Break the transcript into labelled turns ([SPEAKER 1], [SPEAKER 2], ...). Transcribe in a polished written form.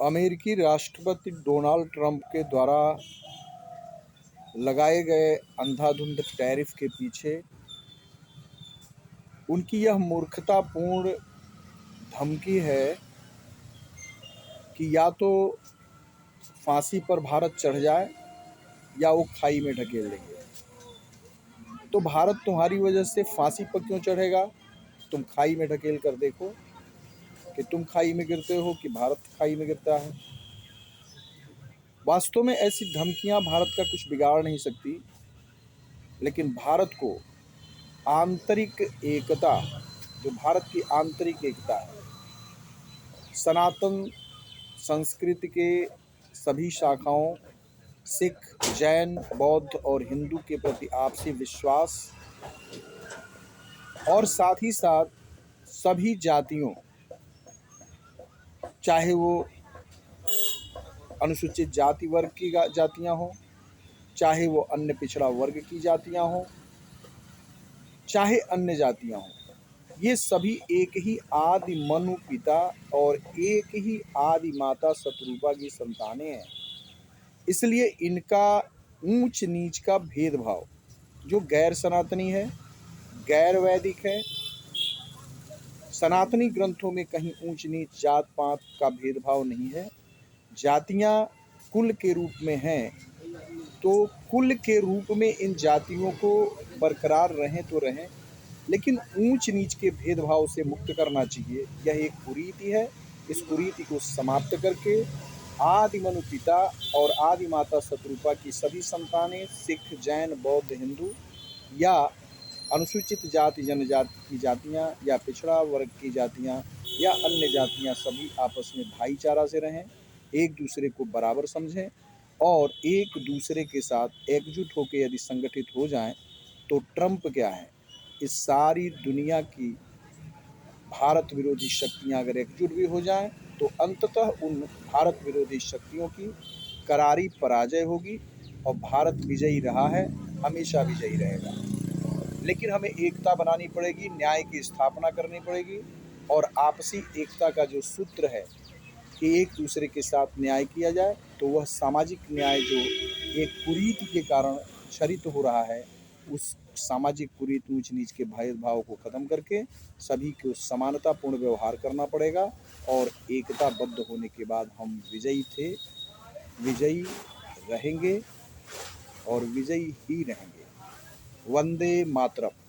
[SPEAKER 1] अमेरिकी राष्ट्रपति Donald Trump के द्वारा लगाए गए अंधाधुंध टैरिफ के पीछे उनकी यह मूर्खतापूर्ण धमकी है कि या तो फांसी पर भारत चढ़ जाए या वो खाई में ढकेल देंगे। तो भारत तुम्हारी वजह से फांसी पर क्यों चढ़ेगा? तुम खाई में ढकेल कर देखो कि तुम खाई में गिरते हो कि भारत खाई में गिरता है। वास्तव में ऐसी धमकियां भारत का कुछ बिगाड़ नहीं सकती, लेकिन भारत को आंतरिक एकता, जो भारत की आंतरिक एकता है, सनातन संस्कृति के सभी शाखाओं, सिख, जैन, बौद्ध और हिंदू के प्रति आपसी विश्वास और साथ ही साथ सभी जातियों, चाहे वो अनुसूचित जाति वर्ग की जातियां हों, चाहे वो अन्य पिछड़ा वर्ग की जातियां हों, चाहे अन्य जातियां हों, ये सभी एक ही आदि मनु पिता और एक ही आदि माता शत्रुपा की संतानें हैं। इसलिए इनका ऊंच नीच का भेदभाव, जो गैर सनातनी है, गैर वैदिक है, सनातनी ग्रंथों में कहीं ऊंच नीच जात पात का भेदभाव नहीं है। जातियां कुल के रूप में हैं, तो कुल के रूप में इन जातियों को बरकरार रहें तो रहें, लेकिन ऊंच नीच के भेदभाव से मुक्त करना चाहिए। यह एक कुरीति है। इस कुरीति को समाप्त करके आदि मनु पिता और आदि माता शत्रुपा की सभी संतानें, सिख, जैन, बौद्ध, हिंदू या अनुसूचित जाति जनजाति की जातियां या पिछड़ा वर्ग की जातियां या अन्य जातियां सभी आपस में भाईचारा से रहें, एक दूसरे को बराबर समझें और एक दूसरे के साथ एकजुट होकर यदि संगठित हो जाएं, तो ट्रंप क्या है, इस सारी दुनिया की भारत विरोधी शक्तियां अगर एकजुट भी हो जाएं, तो अंततः उन भारत विरोधी शक्तियों की करारी पराजय होगी और भारत विजयी रहा है, हमेशा विजयी रहेगा। लेकिन हमें एकता बनानी पड़ेगी, न्याय की स्थापना करनी पड़ेगी और आपसी एकता का जो सूत्र है कि एक दूसरे के साथ न्याय किया जाए, तो वह सामाजिक न्याय जो एक कुरीति के कारण क्षरित हो रहा है, उस सामाजिक कुरीति ऊंच नीच के भेदभाव को खत्म करके सभी को समानतापूर्ण व्यवहार करना पड़ेगा और एकताबद्ध होने के बाद हम विजयी थे, विजयी रहेंगे और विजयी ही रहेंगे। वंदे मातरम।